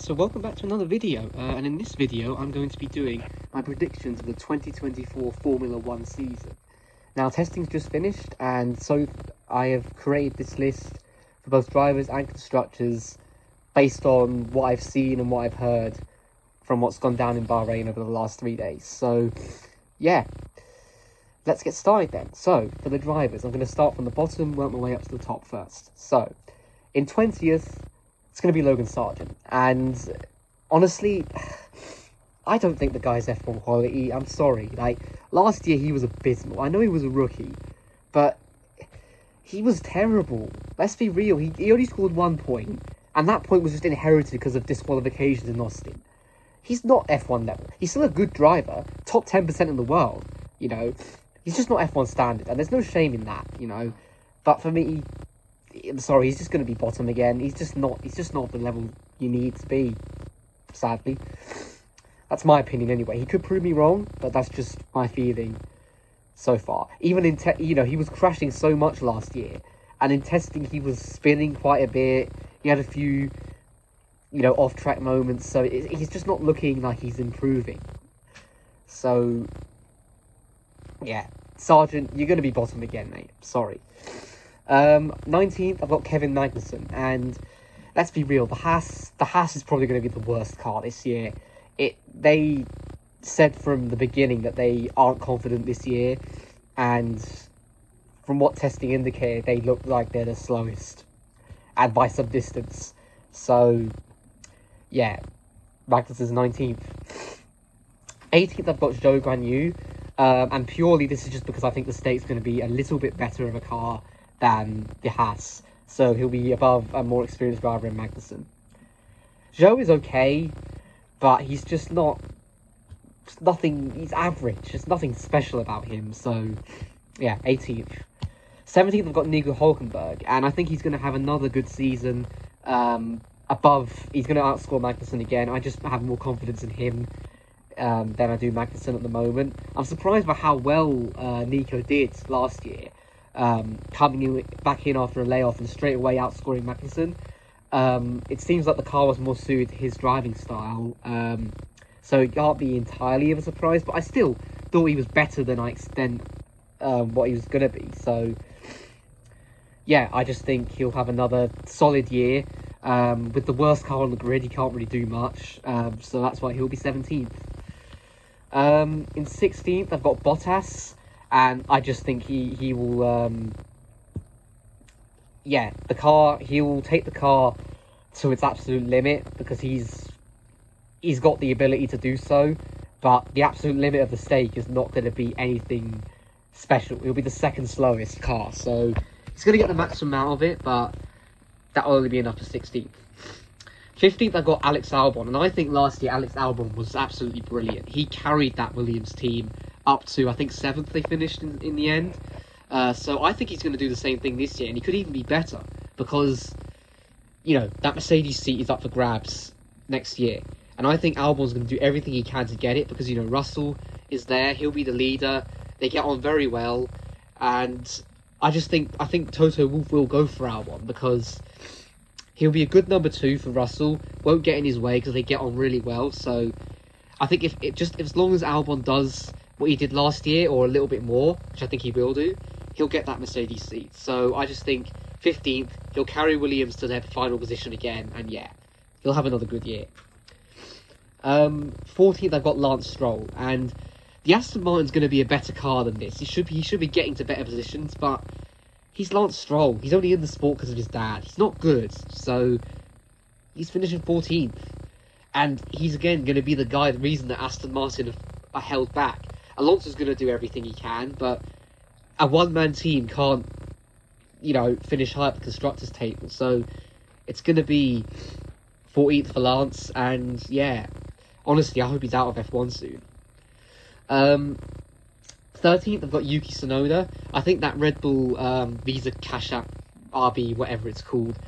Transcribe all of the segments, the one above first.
So welcome back to another video, and in this video I'm going to be doing my predictions of the 2024 Formula 1 season. Now testing's just finished, and so I have created this list for both drivers and constructors based on what I've seen and what I've heard from what's gone down in Bahrain over the last 3 days. So yeah, let's get started then. So for the drivers, I'm going to start from the bottom, work my way up to the top first. So in 20th, it's going to be Logan Sargent, and honestly, I don't think the guy's F1 quality. I'm sorry. Like, last year he was abysmal. I know he was a rookie, but he was terrible. Let's be real. He only scored 1 point, and that point was just inherited because of disqualifications in Austin. He's not F1 level. He's still a good driver, top 10% in the world, you know. He's just not F1 standard, and there's no shame in that, you know. But for me, I'm sorry, he's just going to be bottom again. He's just not the level you need to be, sadly. That's my opinion anyway. He could prove me wrong, but that's just my feeling so far. Even in, he was crashing so much last year, and in testing he was spinning quite a bit. He had a few, off-track moments, so he's just not looking like he's improving. So, yeah, Sargent, you're going to be bottom again, mate. Sorry. 19th, I've got Kevin Magnussen, and let's be real, the Haas is probably going to be the worst car this year. They said from the beginning that they aren't confident this year, and from what testing indicated, they look like they're the slowest, and by some distance. So, yeah, Magnussen's 19th. 18th, I've got Zhou Guanyu, and purely this is just because I think the State's going to be a little bit better of a car than the Haas, so he'll be above a more experienced driver in Magnussen. Zhou is okay, but he's just he's average. There's nothing special about him, so yeah, 18th. 17th, I've got Nico Hulkenberg, and I think he's going to have another good season. He's going to outscore Magnussen again. I just have more confidence in him than I do Magnussen at the moment. I'm surprised by how well Nico did last year. Coming back in after a layoff and straight away outscoring Magnussen. It seems like the car was more suited to his driving style, so it can't be entirely of a surprise, but I still thought he was better than what he was going to be. So yeah, I just think he'll have another solid year. With the worst car on the grid, he can't really do much, so that's why he'll be 17th. In 16th, I've got Bottas. And I just think he will, he will take the car to its absolute limit because he's got the ability to do so. But the absolute limit of the stake is not going to be anything special. It'll be the second slowest car. So he's going to get the maximum out of it, but that'll only be enough for 16th. 15th, I've got Alex Albon. And I think last year Alex Albon was absolutely brilliant. He carried that Williams team up to, I think, 7th they finished in the end. So I think he's going to do the same thing this year, and he could even be better because, that Mercedes seat is up for grabs next year. And I think Albon's going to do everything he can to get it because, Russell is there. He'll be the leader. They get on very well. And I think Toto Wolff will go for Albon because he'll be a good number 2 for Russell. Won't get in his way because they get on really well. So I think if as long as Albon does what he did last year, or a little bit more, which I think he will do, he'll get that Mercedes seat. So I just think 15th, he'll carry Williams to their final position again, and yeah, he'll have another good year. 14th, I've got Lance Stroll, and the Aston Martin's going to be a better car than this. He should be getting to better positions, but he's Lance Stroll. He's only in the sport because of his dad. He's not good, so he's finishing 14th. And he's again going to be the reason that Aston Martin are held back. Alonso's going to do everything he can, but a one-man team can't, finish high up the constructors' table. So it's going to be 14th for Lance, and yeah, honestly, I hope he's out of F1 soon. 13th, I've got Yuki Tsunoda. I think that Red Bull Visa Cash App RB, whatever it's called,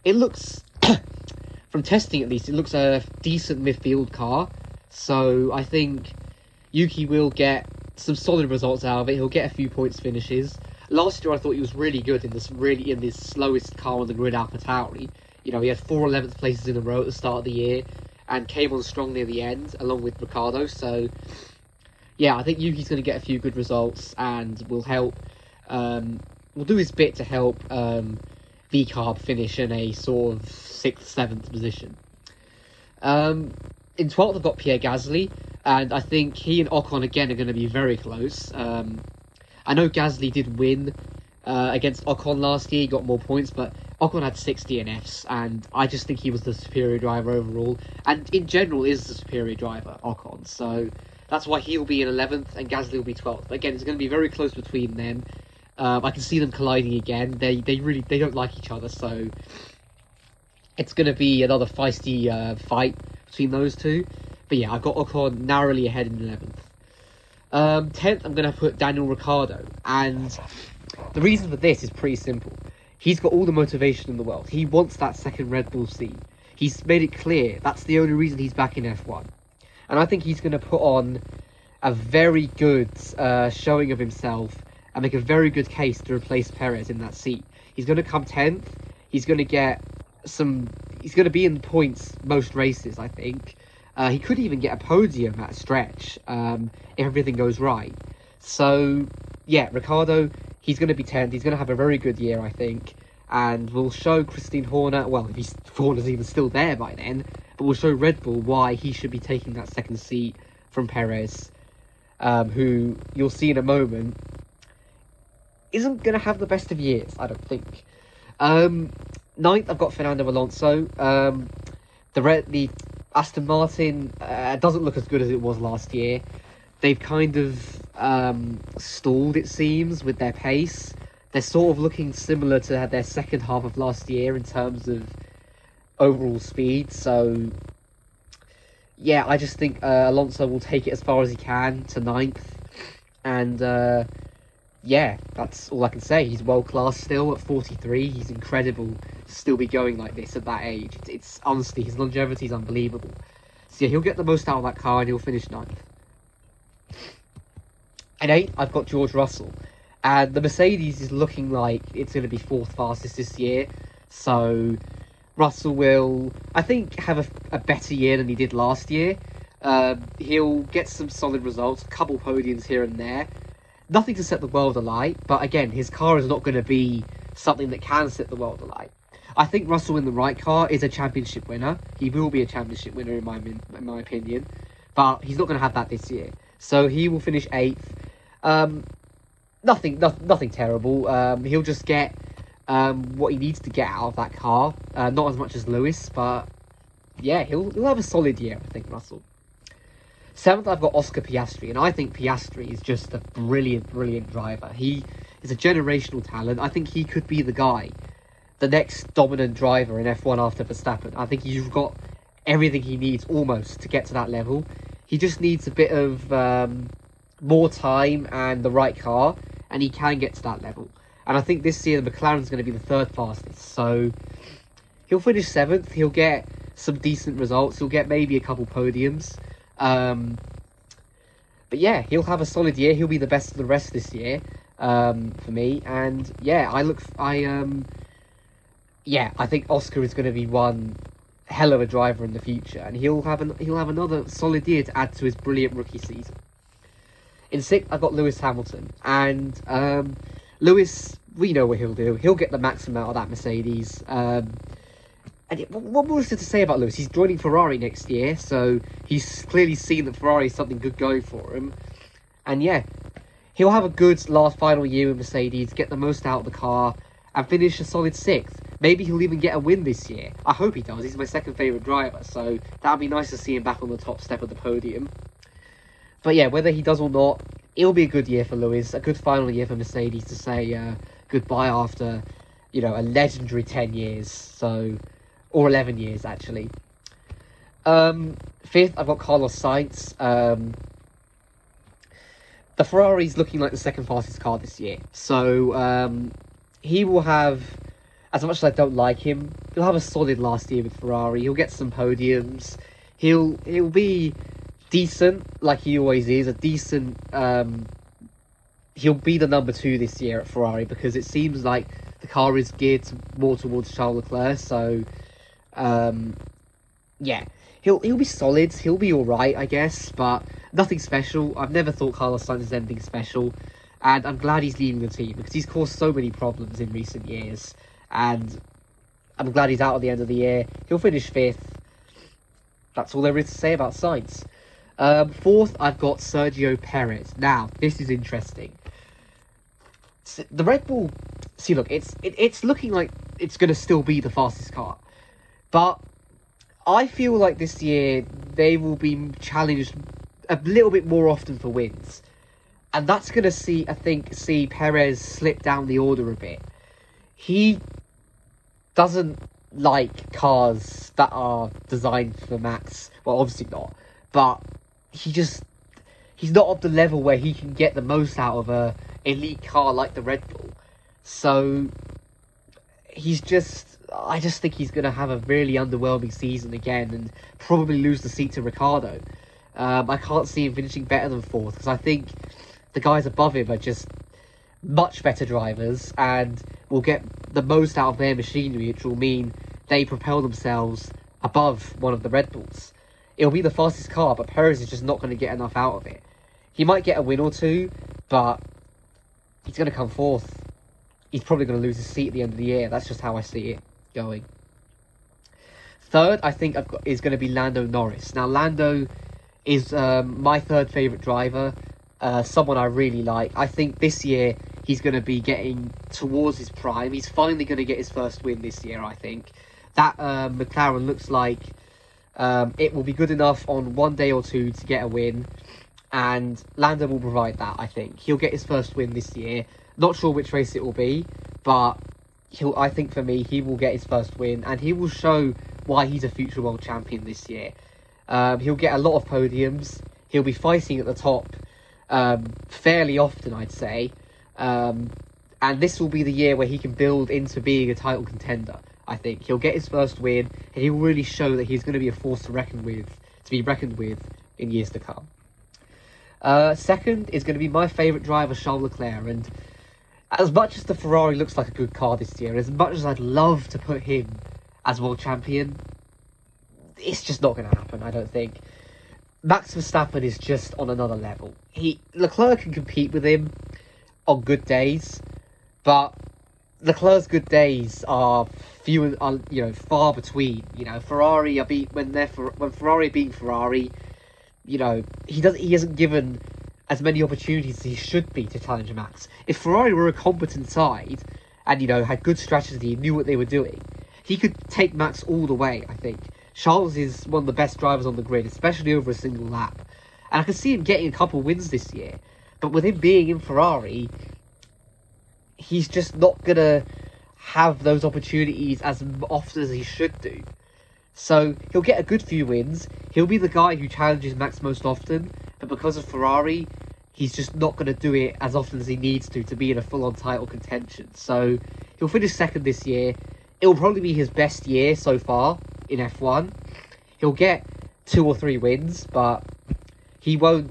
it looks, from testing at least, it looks a decent midfield car. So I think Yuki will get some solid results out of it. He'll get a few points finishes. Last year I thought he was really good in this slowest car on the grid, AlphaTauri. You know, he had 4 11th places in a row at the start of the year and came on strong near the end, along with Ricciardo. So, yeah, I think Yuki's going to get a few good results and will help. Will do his bit to help VCARB finish in a sort of 6th, 7th position. In 12th, I've got Pierre Gasly, and I think he and Ocon again are going to be very close. I know Gasly did win against Ocon last year, he got more points, but Ocon had 6 DNFs, and I just think he was the superior driver overall, and in general is the superior driver, Ocon, so that's why he'll be in 11th and Gasly will be 12th. But again, it's going to be very close between them. I can see them colliding again. They don't like each other, so it's going to be another feisty fight between those two. But yeah, I've got Ocon narrowly ahead in 11th. 10th, I'm going to put Daniel Ricciardo, and the reason for this is pretty simple. He's got all the motivation in the world. He wants that second Red Bull seat. He's made it clear that's the only reason he's back in F1. And I think he's going to put on a very good showing of himself and make a very good case to replace Perez in that seat. He's going to come 10th. He's going to get some... He's going to be in the points most races, I think. He could even get a podium at a stretch if everything goes right. So, yeah, Ricciardo, he's going to be 10th. He's going to have a very good year, I think. And we'll show Christian Horner, well, if Horner's even still there by then, but we'll show Red Bull why he should be taking that second seat from Perez, who you'll see in a moment isn't going to have the best of years, I don't think. 9th, I've got Fernando Alonso. The Aston Martin doesn't look as good as it was last year. They've kind of stalled, it seems, with their pace. They're sort of looking similar to their second half of last year in terms of overall speed. So, yeah, I just think Alonso will take it as far as he can to 9th. And, yeah, that's all I can say. He's world-class still at 43. He's incredible to still be going like this at that age. It's honestly, his longevity is unbelievable. So, yeah, he'll get the most out of that car and he'll finish 9th. At 8th, I've got George Russell. And the Mercedes is looking like it's going to be 4th fastest this year. So Russell will, I think, have a better year than he did last year. He'll get some solid results, a couple podiums here and there. Nothing to set the world alight, but again, his car is not going to be something that can set the world alight. I think Russell in the right car is a championship winner. He will be a championship winner in my opinion, but he's not going to have that this year. So he will finish 8th. Nothing terrible. He'll just get what he needs to get out of that car. Not as much as Lewis, but yeah, he'll have a solid year, I think, Russell. 7th, I've got Oscar Piastri, and I think Piastri is just a brilliant driver. He is a generational talent. I think he could be the guy, the next dominant driver in F1 after Verstappen. I think he's got everything he needs almost to get to that level. He just needs a bit of more time and the right car, and he can get to that level. And I think this year the McLaren's going to be the 3rd fastest, so he'll finish 7th. He'll get some decent results. He'll get maybe a couple podiums. But yeah, he'll have a solid year. He'll be the best of the rest this year, for me. And yeah, I think Oscar is going to be one hell of a driver in the future, and he'll have another solid year to add to his brilliant rookie season. In 6th, I've got Lewis Hamilton, and Lewis, we know what he'll do. He'll get the maximum out of that Mercedes. What more is there to say about Lewis? He's joining Ferrari next year, so he's clearly seen that Ferrari is something good going for him. And yeah, he'll have a good final year with Mercedes, get the most out of the car, and finish a solid 6th. Maybe he'll even get a win this year. I hope he does. He's my second favourite driver, so that'd be nice to see him back on the top step of the podium. But yeah, whether he does or not, it'll be a good year for Lewis, a good final year for Mercedes to say goodbye after, a legendary 10 years, or 11 years, actually. 5th, I've got Carlos Sainz. The Ferrari's looking like the second fastest car this year, so he will have, as much as I don't like him, he'll have a solid last year with Ferrari. He'll get some podiums. He'll be decent, like he always is, he'll be the number 2 this year at Ferrari, because it seems like the car is geared more towards Charles Leclerc, so Yeah, he'll be solid. He'll be all right, I guess, but nothing special. I've never thought Carlos Sainz is anything special, and I'm glad he's leaving the team because he's caused so many problems in recent years, and I'm glad he's out at the end of the year. He'll finish 5th. That's all there is to say about Sainz. 4th, I've got Sergio Perez. Now, this is interesting. The Red Bull, see, look, it's looking like it's going to still be the fastest car, but I feel like this year they will be challenged a little bit more often for wins, and that's going to see Perez slip down the order a bit. He doesn't like cars that are designed for Max. Well, obviously not, but he's not of the level where he can get the most out of a elite car like the Red Bull. So I just think he's going to have a really underwhelming season again and probably lose the seat to Ricciardo. I can't see him finishing better than 4th because I think the guys above him are just much better drivers and will get the most out of their machinery, which will mean they propel themselves above one of the Red Bulls. It'll be the fastest car, but Perez is just not going to get enough out of it. He might get a win or two, but he's going to come 4th. He's probably going to lose his seat at the end of the year. That's just how I see it going. 3rd, I think is going to be Lando Norris. Now, Lando is my 3rd favourite driver, someone I really like. I think this year he's going to be getting towards his prime. He's finally going to get his first win this year, I think. That McLaren looks like it will be good enough on one day or two to get a win, and Lando will provide that, I think. He'll get his first win this year. Not sure which race it will be, but I think for me, he will get his first win, and he will show why he's a future world champion this year. He'll get a lot of podiums. He'll be fighting at the top fairly often, I'd say. And this will be the year where he can build into being a title contender, I think. He'll get his first win, and he'll really show that he's going to be a force to be reckoned with in years to come. 2nd is going to be my favourite driver, Charles Leclerc, and as much as the Ferrari looks like a good car this year, as much as I'd love to put him as world champion, it's just not going to happen, I don't think. Max Verstappen is just on another level. Leclerc can compete with him on good days, but Leclerc's good days are far between. Ferrari when Ferrari are beating Ferrari, he hasn't given as many opportunities as he should be to challenge Max. If Ferrari were a competent side and had good strategy and knew what they were doing, he could take Max all the way, I think. Charles is one of the best drivers on the grid, especially over a single lap. And I can see him getting a couple wins this year. But with him being in Ferrari, he's just not going to have those opportunities as often as he should do. So he'll get a good few wins. He'll be the guy who challenges Max most often. But because of Ferrari, he's just not going to do it as often as he needs to be in a full-on title contention. So he'll finish 2nd this year. It will probably be his best year so far in F1. He'll get 2 or 3 wins, but he won't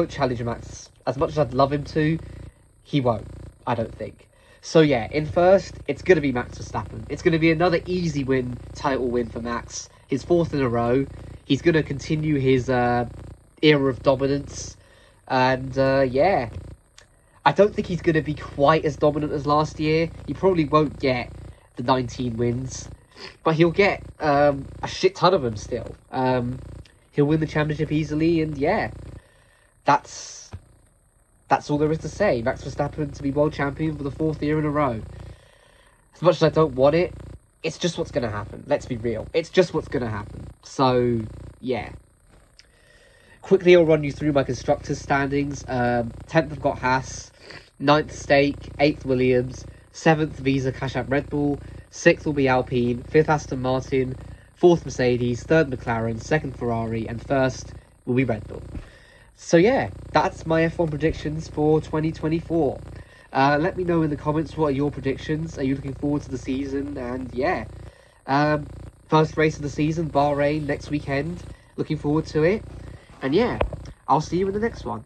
challenge Max. As much as I'd love him to, he won't, I don't think. So yeah, in 1st, it's going to be Max Verstappen. It's going to be another easy title win for Max. His 4th in a row. He's going to continue his era of dominance. And yeah, I don't think he's going to be quite as dominant as last year. He probably won't get the 19 wins, but he'll get a shit ton of them still. He'll win the championship easily, and yeah, that's all there is to say. Max Verstappen to be world champion for the 4th year in a row. As much as I don't want it, it's just what's going to happen. Let's be real. It's just what's going to happen. So, yeah. Quickly, I'll run you through my constructors' standings. 10th, I've got Haas. 9th, Stake. 8th, Williams. 7th, Visa Cash App Red Bull. 6th will be Alpine. 5th, Aston Martin. 4th, Mercedes. 3rd, McLaren. 2nd, Ferrari. And 1st will be Red Bull. So yeah, that's my F1 predictions for 2024. Let me know in the comments, what are your predictions? Are you looking forward to the season? And yeah, first race of the season, Bahrain, next weekend. Looking forward to it. And yeah, I'll see you in the next one.